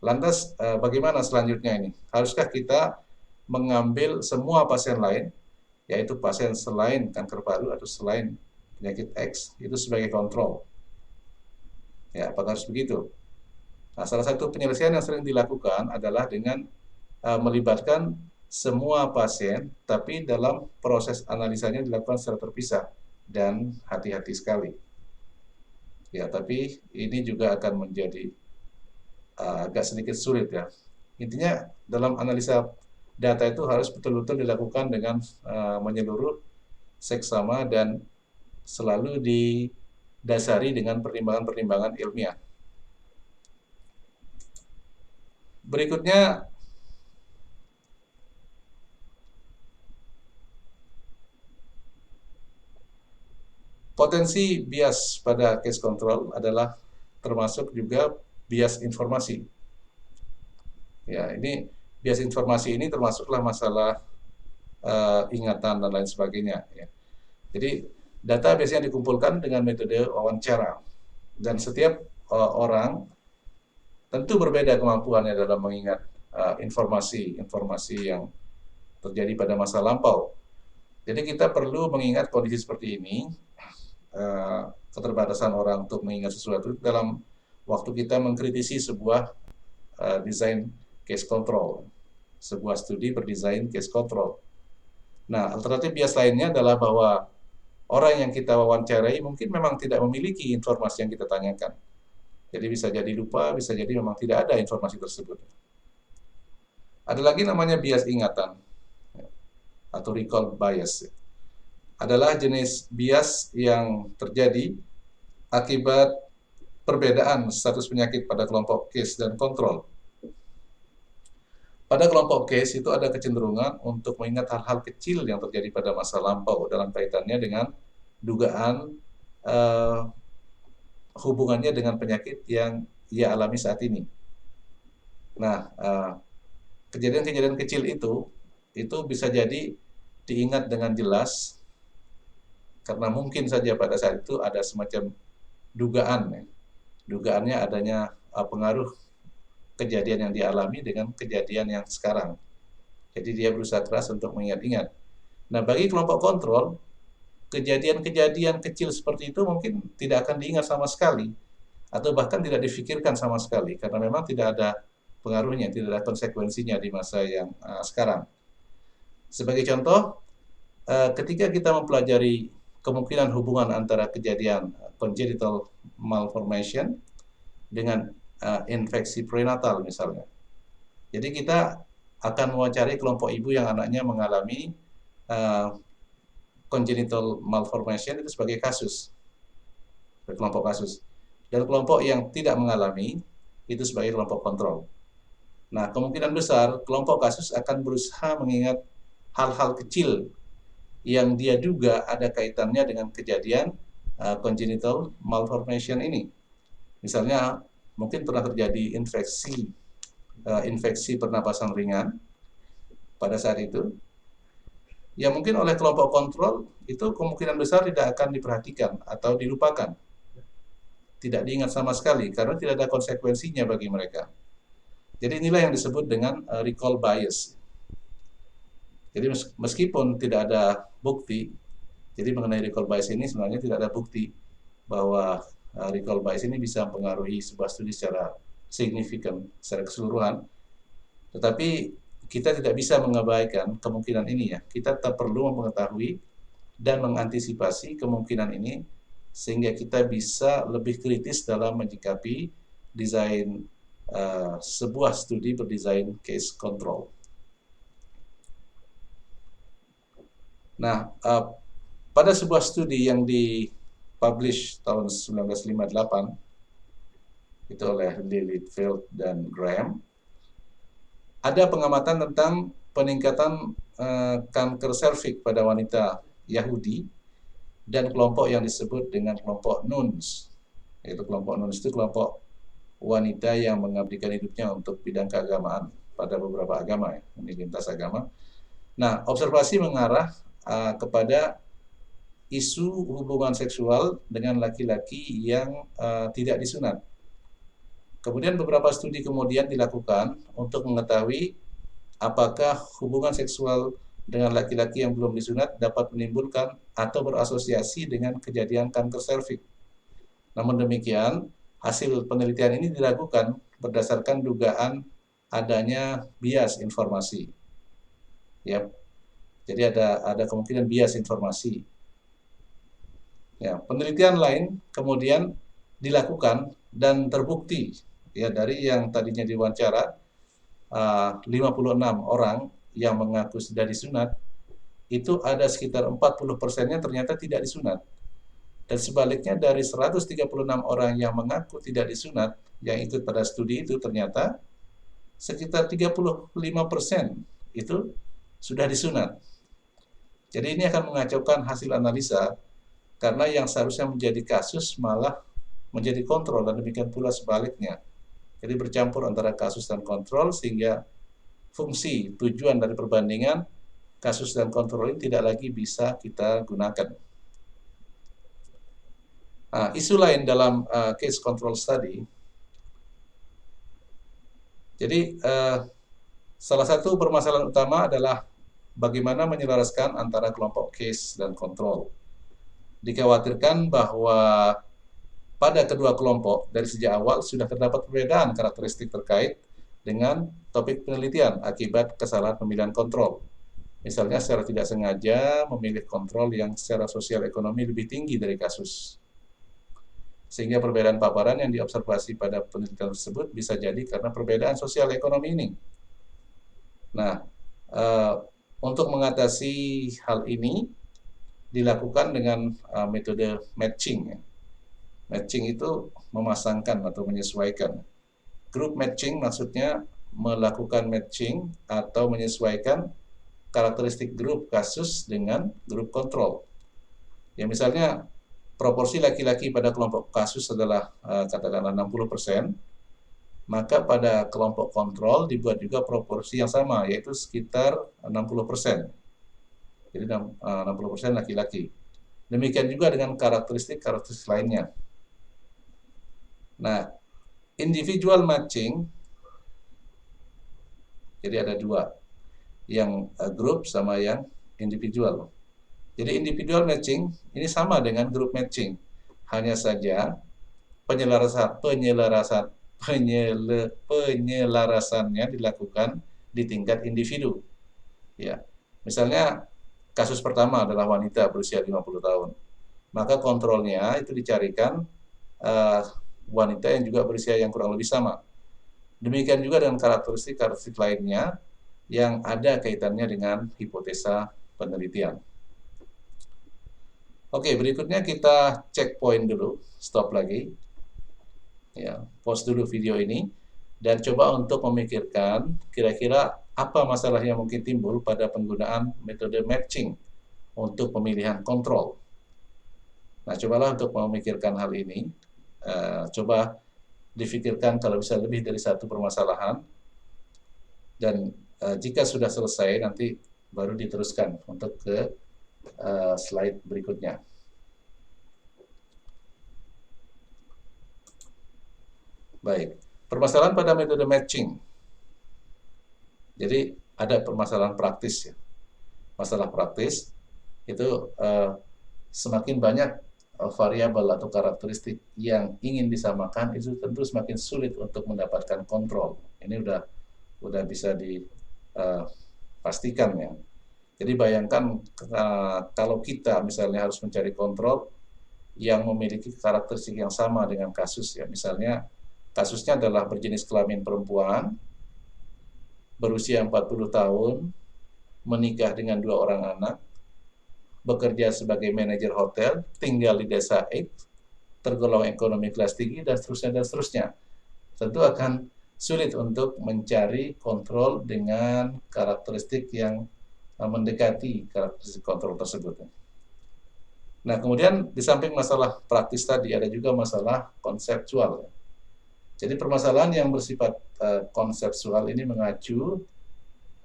Lantas, bagaimana selanjutnya ini? Haruskah kita mengambil semua pasien lain, yaitu pasien selain kanker paru atau selain penyakit X, itu sebagai kontrol? Ya, apakah harus begitu? Nah, salah satu penyelesaian yang sering dilakukan adalah dengan melibatkan semua pasien, tapi dalam proses analisanya dilakukan secara terpisah dan hati-hati sekali. Ya, tapi ini juga akan menjadi agak sedikit sulit ya. Intinya dalam analisa data itu harus betul-betul dilakukan dengan menyeluruh, seksama, dan selalu didasari dengan pertimbangan-pertimbangan ilmiah. Berikutnya, potensi bias pada case control adalah termasuk juga bias informasi. Ya, ini bias informasi ini termasuklah masalah ingatan dan lain sebagainya. Ya. Jadi data biasanya dikumpulkan dengan metode wawancara, dan setiap orang tentu berbeda kemampuannya dalam mengingat informasi-informasi yang terjadi pada masa lampau. Jadi kita perlu mengingat kondisi seperti ini, keterbatasan orang untuk mengingat sesuatu dalam waktu kita mengkritisi sebuah desain case control, sebuah studi berdesain case control. Nah, alternatif bias lainnya adalah bahwa orang yang kita wawancarai mungkin memang tidak memiliki informasi yang kita tanyakan. Jadi bisa jadi lupa, bisa jadi memang tidak ada informasi tersebut. Ada lagi namanya bias ingatan atau recall bias. Adalah jenis bias yang terjadi akibat perbedaan status penyakit pada kelompok case dan kontrol. Pada kelompok case itu ada kecenderungan untuk mengingat hal-hal kecil yang terjadi pada masa lampau dalam kaitannya dengan dugaan hubungannya dengan penyakit yang ia alami saat ini. Nah, kejadian-kejadian kecil itu bisa jadi diingat dengan jelas karena mungkin saja pada saat itu ada semacam dugaan, ya. Dugaannya adanya pengaruh kejadian yang dialami dengan kejadian yang sekarang. Jadi dia berusaha keras untuk mengingat-ingat. Nah, bagi kelompok kontrol, kejadian-kejadian kecil seperti itu mungkin tidak akan diingat sama sekali, atau bahkan tidak difikirkan sama sekali, karena memang tidak ada pengaruhnya, tidak ada konsekuensinya di masa yang sekarang. Sebagai contoh, ketika kita mempelajari kemungkinan hubungan antara kejadian congenital malformation dengan infeksi prenatal misalnya. Jadi kita akan mewawancari kelompok ibu yang anaknya mengalami congenital malformation itu sebagai kasus, kelompok kasus. Dan kelompok yang tidak mengalami itu sebagai kelompok kontrol. Nah, kemungkinan besar kelompok kasus akan berusaha mengingat hal-hal kecil yang dia duga ada kaitannya dengan kejadian congenital malformation ini. Misalnya, mungkin pernah terjadi infeksi pernapasan ringan pada saat itu. Ya mungkin oleh kelompok kontrol itu kemungkinan besar tidak akan diperhatikan atau dilupakan. Tidak diingat sama sekali karena tidak ada konsekuensinya bagi mereka. Jadi inilah yang disebut dengan recall bias. Jadi meskipun tidak ada bukti, jadi mengenai recall bias ini sebenarnya tidak ada bukti bahwa recall bias ini bisa mempengaruhi sebuah studi secara signifikan, secara keseluruhan. Tetapi kita tidak bisa mengabaikan kemungkinan ini ya. Kita tetap perlu mengetahui dan mengantisipasi kemungkinan ini sehingga kita bisa lebih kritis dalam menyikapi desain sebuah studi berdesain case control. Nah, pada sebuah studi yang dipublish tahun 1958 itu oleh Lilithfield dan Graham, ada pengamatan tentang peningkatan kanker serviks pada wanita Yahudi dan kelompok yang disebut dengan kelompok nuns. Yaitu kelompok nuns itu kelompok wanita yang mengabdikan hidupnya untuk bidang keagamaan pada beberapa agama, ya, ini lintas agama. Nah, observasi mengarah kepada isu hubungan seksual dengan laki-laki yang tidak disunat. Kemudian beberapa studi kemudian dilakukan untuk mengetahui apakah hubungan seksual dengan laki-laki yang belum disunat dapat menimbulkan atau berasosiasi dengan kejadian kanker serviks. Namun demikian, hasil penelitian ini diragukan berdasarkan dugaan adanya bias informasi. Ya, jadi ada kemungkinan bias informasi. Ya, penelitian lain kemudian dilakukan dan terbukti ya dari yang tadinya diwawancara 56 orang yang mengaku sudah disunat, itu ada sekitar 40%-nya ternyata tidak disunat. Dan sebaliknya dari 136 orang yang mengaku tidak disunat yang ikut pada studi itu ternyata sekitar 35% itu sudah disunat. Jadi ini akan mengacaukan hasil analisa karena yang seharusnya menjadi kasus malah menjadi kontrol dan demikian pula sebaliknya. Jadi bercampur antara kasus dan kontrol sehingga fungsi tujuan dari perbandingan kasus dan kontrol ini tidak lagi bisa kita gunakan. Isu lain dalam case control study, jadi salah satu permasalahan utama adalah bagaimana menyelaraskan antara kelompok case dan kontrol. Dikhawatirkan bahwa pada kedua kelompok dari sejak awal sudah terdapat perbedaan karakteristik terkait dengan topik penelitian akibat kesalahan pemilihan kontrol. Misalnya secara tidak sengaja memilih kontrol yang secara sosial ekonomi lebih tinggi dari kasus. Sehingga perbedaan paparan yang diobservasi pada penelitian tersebut bisa jadi karena perbedaan sosial ekonomi ini. Nah, untuk mengatasi hal ini dilakukan dengan metode matching. Matching itu memasangkan atau menyesuaikan. Group matching maksudnya melakukan matching atau menyesuaikan karakteristik grup kasus dengan grup kontrol. Ya misalnya proporsi laki-laki pada kelompok kasus adalah katakanlah 60%, maka pada kelompok kontrol dibuat juga proporsi yang sama, yaitu sekitar 60%. Jadi 60% laki-laki. Demikian juga dengan karakteristik lainnya. Nah, individual matching, jadi ada dua, yang grup sama yang individual. Jadi individual matching ini sama dengan group matching, hanya saja penyelarasannya dilakukan di tingkat individu. Ya, misalnya kasus pertama adalah wanita berusia 50 tahun, maka kontrolnya itu dicarikan wanita yang juga berusia yang kurang lebih sama. Demikian juga dengan karakteristik lainnya yang ada kaitannya dengan hipotesa penelitian. Oke, berikutnya kita checkpoint dulu, stop lagi. Ya, pause dulu video ini dan coba untuk memikirkan kira-kira apa masalah yang mungkin timbul pada penggunaan metode matching untuk pemilihan kontrol. Nah, cobalah untuk memikirkan hal ini. Coba difikirkan kalau bisa lebih dari satu permasalahan. Dan jika sudah selesai, nanti baru diteruskan untuk ke slide berikutnya. Baik, permasalahan pada metode matching. Jadi ada permasalahan praktis ya. Masalah praktis itu semakin banyak variabel atau karakteristik yang ingin disamakan, itu tentu semakin sulit untuk mendapatkan kontrol. Ini udah bisa dipastikan ya. Jadi bayangkan kalau kita misalnya harus mencari kontrol yang memiliki karakteristik yang sama dengan kasus ya. Misalnya kasusnya adalah berjenis kelamin perempuan, berusia 40 tahun, menikah dengan 2 orang anak, bekerja sebagai manajer hotel, tinggal di desa X, tergolong ekonomi kelas tinggi, dan seterusnya dan seterusnya. Tentu akan sulit untuk mencari kontrol dengan karakteristik yang mendekati karakteristik kontrol tersebut. Nah, kemudian di samping masalah praktis tadi, ada juga masalah konseptual. Jadi permasalahan yang bersifat konseptual ini mengacu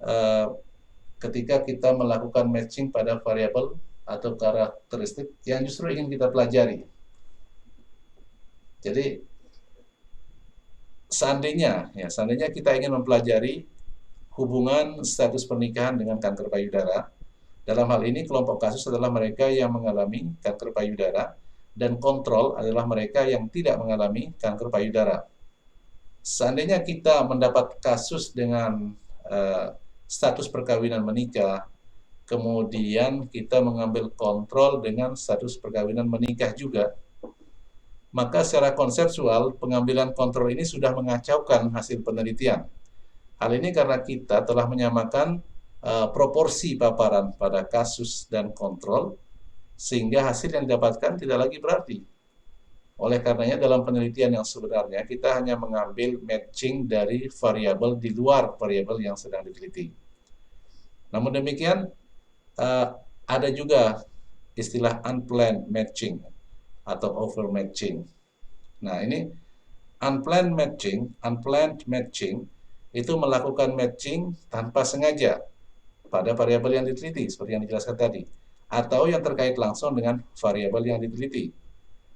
uh, ketika kita melakukan matching pada variabel atau karakteristik yang justru ingin kita pelajari. Jadi seandainya kita ingin mempelajari hubungan status pernikahan dengan kanker payudara. Dalam hal ini kelompok kasus adalah mereka yang mengalami kanker payudara dan kontrol adalah mereka yang tidak mengalami kanker payudara. Seandainya kita mendapat kasus dengan status perkawinan menikah, kemudian kita mengambil kontrol dengan status perkawinan menikah juga, maka secara konseptual pengambilan kontrol ini sudah mengacaukan hasil penelitian. Hal ini karena kita telah menyamakan proporsi paparan pada kasus dan kontrol, sehingga hasil yang didapatkan tidak lagi berarti. Oleh karenanya dalam penelitian yang sebenarnya kita hanya mengambil matching dari variabel di luar variabel yang sedang diteliti. Namun demikian ada juga istilah unplanned matching atau overmatching. Nah, ini unplanned matching itu melakukan matching tanpa sengaja pada variabel yang diteliti seperti yang dijelaskan tadi, atau yang terkait langsung dengan variabel yang diteliti.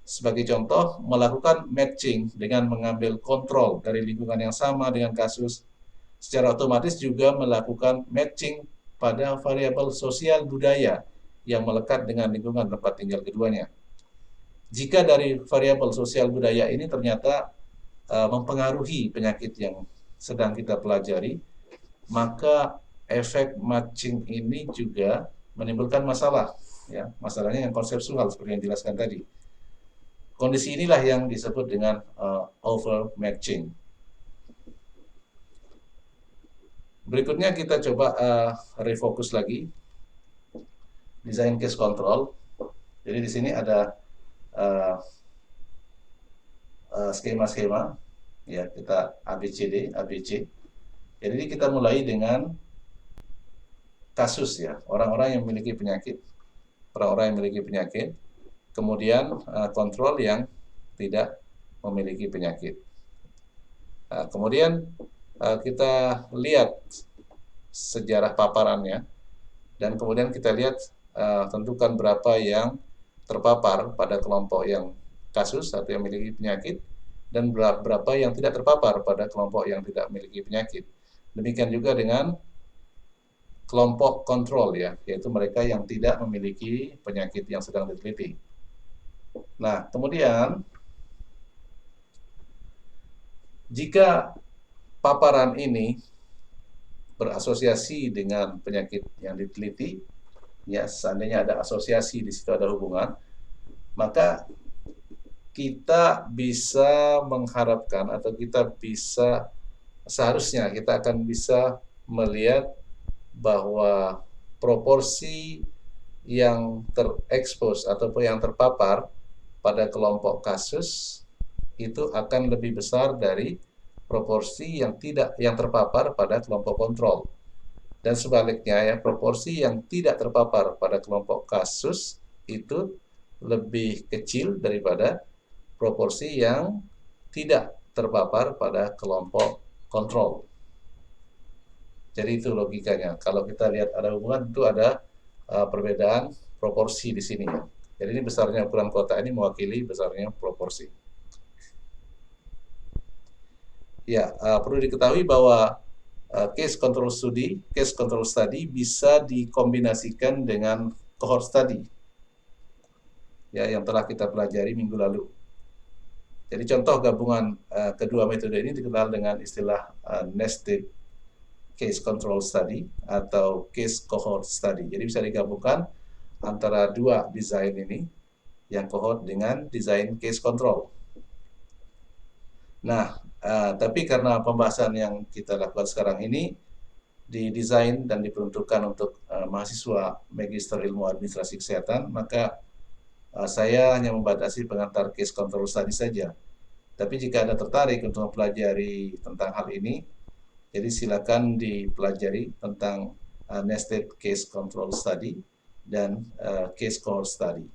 Sebagai contoh, melakukan matching dengan mengambil kontrol dari lingkungan yang sama dengan kasus, secara otomatis juga melakukan matching pada variabel sosial budaya yang melekat dengan lingkungan tempat tinggal keduanya. Jika dari variabel sosial budaya ini ternyata mempengaruhi penyakit yang sedang kita pelajari, maka efek matching ini juga menimbulkan masalah, ya, masalahnya yang konseptual seperti yang dijelaskan tadi. Kondisi inilah yang disebut dengan overmatching. Berikutnya kita coba refokus lagi desain case control. Jadi di sini ada skema-skema, ya, kita ABCD, ABC. Jadi kita mulai dengan kasus, ya, orang-orang yang memiliki penyakit, kemudian kontrol yang tidak memiliki penyakit. Kemudian kita lihat sejarah paparannya, dan kemudian kita lihat tentukan berapa yang terpapar pada kelompok yang kasus atau yang memiliki penyakit, dan berapa yang tidak terpapar pada kelompok yang tidak memiliki penyakit. Demikian juga dengan kelompok kontrol, ya, yaitu mereka yang tidak memiliki penyakit yang sedang diteliti. Nah, kemudian jika paparan ini berasosiasi dengan penyakit yang diteliti, ya, seandainya ada asosiasi di situ, ada hubungan, maka kita bisa mengharapkan atau seharusnya kita akan bisa melihat bahwa proporsi yang terekspos ataupun yang terpapar pada kelompok kasus itu akan lebih besar dari proporsi yang terpapar pada kelompok kontrol. Dan sebaliknya, ya, proporsi yang tidak terpapar pada kelompok kasus itu lebih kecil daripada proporsi yang tidak terpapar pada kelompok kontrol. Jadi itu logikanya. Kalau kita lihat ada hubungan, itu ada perbedaan proporsi di sini. Jadi ini besarnya ukuran kotak ini mewakili besarnya proporsi. Ya, perlu diketahui bahwa case control study bisa dikombinasikan dengan cohort study, ya, yang telah kita pelajari minggu lalu. Jadi contoh gabungan kedua metode ini dikenal dengan istilah nested case control study atau case cohort study. Jadi bisa digabungkan antara dua desain ini, yang cohort dengan desain case control. Nah, tapi karena pembahasan yang kita lakukan sekarang ini didesain dan diperuntukkan untuk mahasiswa Magister Ilmu Administrasi Kesehatan, maka saya hanya membatasi pengantar case control study saja. Tapi jika Anda tertarik untuk mempelajari tentang hal ini, jadi silakan dipelajari tentang nested case control study dan case cohort study.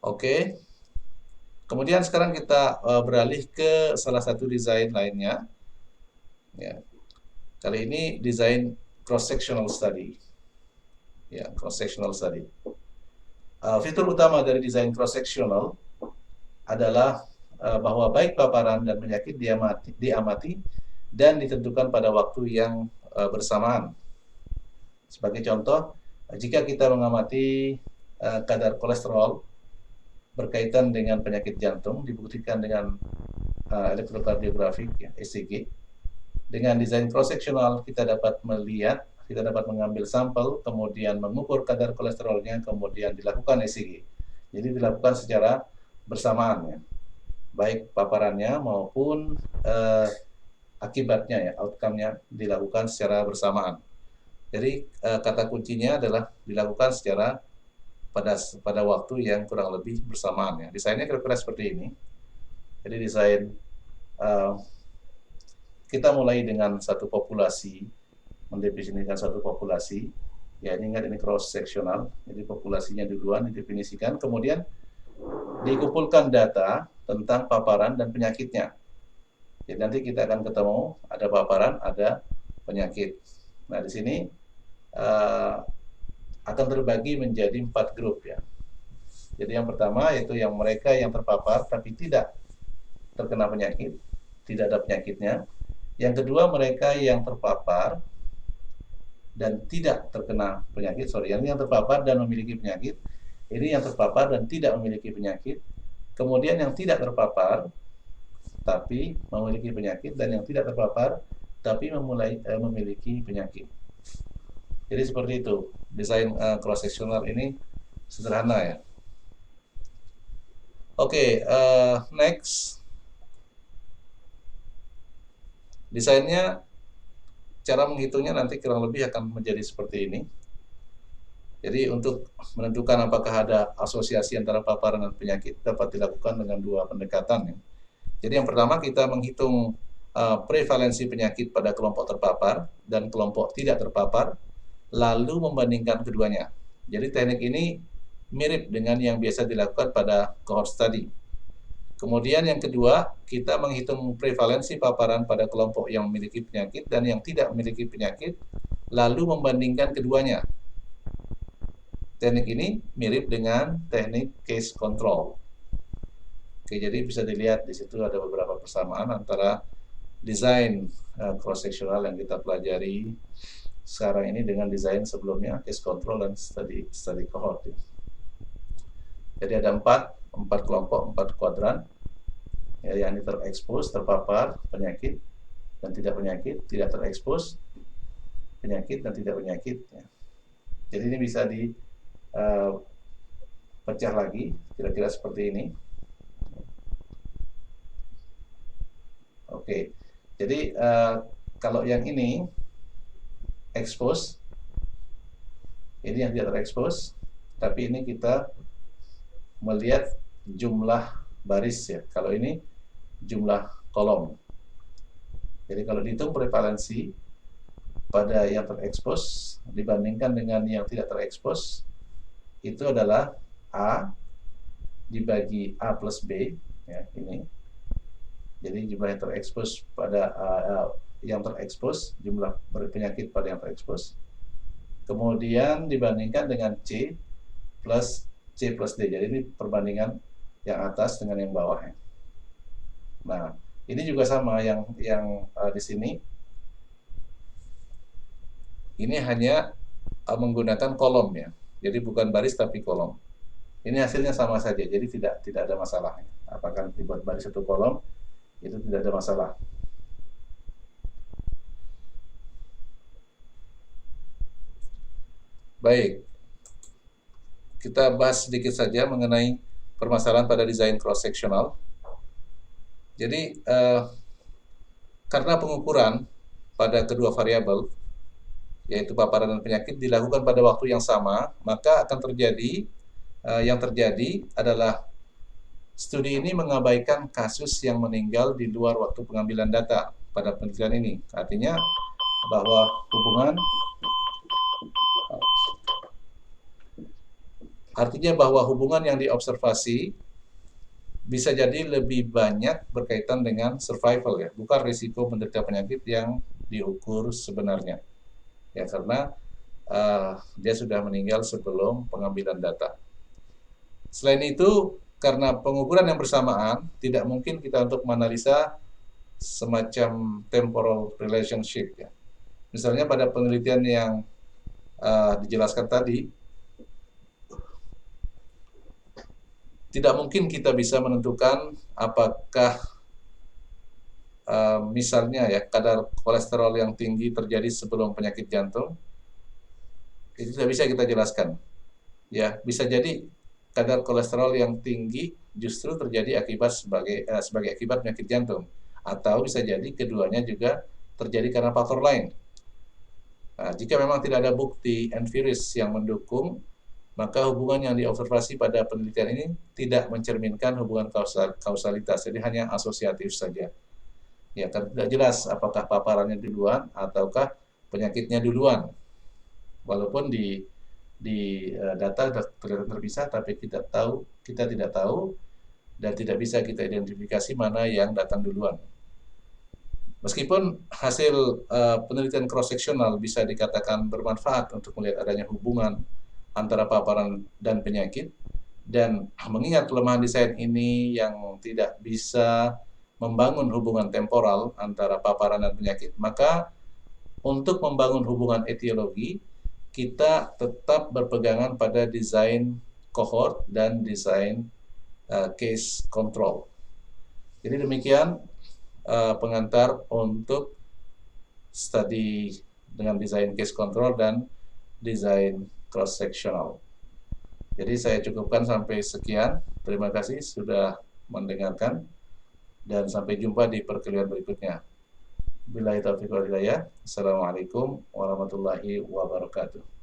Oke. Kemudian sekarang kita beralih ke salah satu desain lainnya. Ya. Kali ini desain cross-sectional study. Ya, cross-sectional study. Fitur utama dari desain cross-sectional adalah bahwa baik paparan dan penyakit diamati dan ditentukan pada waktu yang bersamaan. Sebagai contoh, jika kita mengamati kadar kolesterol berkaitan dengan penyakit jantung dibuktikan dengan elektrokardiografik, ya, ECG. Dengan desain cross-sectional kita dapat melihat, kita dapat mengambil sampel, kemudian mengukur kadar kolesterolnya, kemudian dilakukan ECG. Jadi dilakukan secara bersamaan, ya, baik paparannya maupun akibatnya, ya, outcome-nya dilakukan secara bersamaan. Jadi kata kuncinya adalah dilakukan secara pada waktu yang kurang lebih bersamaan, ya. Desainnya kira-kira seperti ini. Jadi desain kita mulai dengan satu populasi, mendefinisikan satu populasi. Ya, ini ingat ini cross sectional. Jadi populasinya duluan didefinisikan, kemudian dikumpulkan data tentang paparan dan penyakitnya. Jadi nanti kita akan ketemu ada paparan, ada penyakit. Nah, di sini akan terbagi menjadi 4 grup, ya. Jadi yang pertama yaitu yang mereka yang terpapar tapi tidak terkena penyakit, tidak ada penyakitnya. Yang kedua mereka yang terpapar dan tidak terkena penyakit, yang terpapar dan memiliki penyakit. Ini yang terpapar dan tidak memiliki penyakit. Kemudian yang tidak terpapar tapi memiliki penyakit, dan yang tidak terpapar tapi memiliki penyakit. Jadi seperti itu. Desain cross-sectional ini sederhana, ya. Oke, next. Desainnya, cara menghitungnya nanti kurang lebih akan menjadi seperti ini. Jadi untuk menentukan apakah ada asosiasi antara paparan dan penyakit dapat dilakukan dengan dua pendekatan, ya. Jadi yang pertama kita menghitung prevalensi penyakit pada kelompok terpapar dan kelompok tidak terpapar, lalu membandingkan keduanya. Jadi teknik ini mirip dengan yang biasa dilakukan pada cohort study. Kemudian yang kedua, kita menghitung prevalensi paparan pada kelompok yang memiliki penyakit dan yang tidak memiliki penyakit, lalu membandingkan keduanya. Teknik ini mirip dengan teknik case control. Oke, jadi bisa dilihat di situ ada beberapa persamaan antara desain cross-sectional yang kita pelajari sekarang ini dengan desain sebelumnya, case control dan study cohort. Jadi ada empat kelompok, 4 kuadran, ya, yang terekspos, terpapar penyakit dan tidak penyakit, tidak terekspos penyakit dan tidak penyakit, ya. Jadi ini bisa dipecah lagi kira-kira seperti ini. Oke, jadi kalau yang ini expose, ini yang tidak terekspos, tapi ini kita melihat jumlah baris, ya. Kalau ini jumlah kolom. Jadi kalau dihitung prevalensi pada yang terekspos dibandingkan dengan yang tidak terekspos, itu adalah A dibagi A plus B, ya, ini. Jadi jumlah yang terekspos pada jumlah penyakit pada yang terekspos, kemudian dibandingkan dengan C plus D. Jadi ini perbandingan yang atas dengan yang bawah, ya. Nah, ini juga sama yang di sini. Ini hanya menggunakan kolom, ya. Jadi bukan baris tapi kolom. Ini hasilnya sama saja, jadi tidak ada masalah. Apakah dibuat baris atau kolom, itu tidak ada masalah. Baik, kita bahas sedikit saja mengenai permasalahan pada desain cross-sectional. Jadi, karena pengukuran pada kedua variabel, yaitu paparan dan penyakit, dilakukan pada waktu yang sama, maka akan terjadi, yang terjadi adalah studi ini mengabaikan kasus yang meninggal di luar waktu pengambilan data pada penelitian ini. Artinya bahwa hubungan Artinya bahwa hubungan yang diobservasi bisa jadi lebih banyak berkaitan dengan survival ya, bukan risiko menderita penyakit yang diukur sebenarnya. Ya karena dia sudah meninggal sebelum pengambilan data. Selain itu, karena pengukuran yang bersamaan, tidak mungkin kita untuk menganalisa semacam temporal relationship ya. Misalnya pada penelitian yang dijelaskan tadi, tidak mungkin kita bisa menentukan apakah misalnya ya kadar kolesterol yang tinggi terjadi sebelum penyakit jantung, itu tidak bisa kita jelaskan. Ya, bisa jadi kadar kolesterol yang tinggi justru terjadi sebagai akibat penyakit jantung, atau bisa jadi keduanya juga terjadi karena faktor lain. Nah, jika memang tidak ada bukti empiris yang mendukung, maka hubungan yang diobservasi pada penelitian ini tidak mencerminkan hubungan kausalitas, jadi hanya asosiatif saja. Ya, kan tidak jelas apakah paparannya duluan ataukah penyakitnya duluan. Walaupun di data terlihat terpisah, tapi kita tidak tahu dan tidak bisa kita identifikasi mana yang datang duluan. Meskipun hasil penelitian cross seksional bisa dikatakan bermanfaat untuk melihat adanya hubungan antara paparan dan penyakit, dan mengingat kelemahan desain ini yang tidak bisa membangun hubungan temporal antara paparan dan penyakit, maka untuk membangun hubungan etiologi, kita tetap berpegangan pada desain cohort dan desain case control. Jadi demikian pengantar untuk studi dengan desain case control dan desain cross sectional. Jadi saya cukupkan sampai sekian. Terima kasih sudah mendengarkan dan sampai jumpa di perkuliahan berikutnya. Billahi taufiq wal hidayah. Assalamualaikum warahmatullahi wabarakatuh.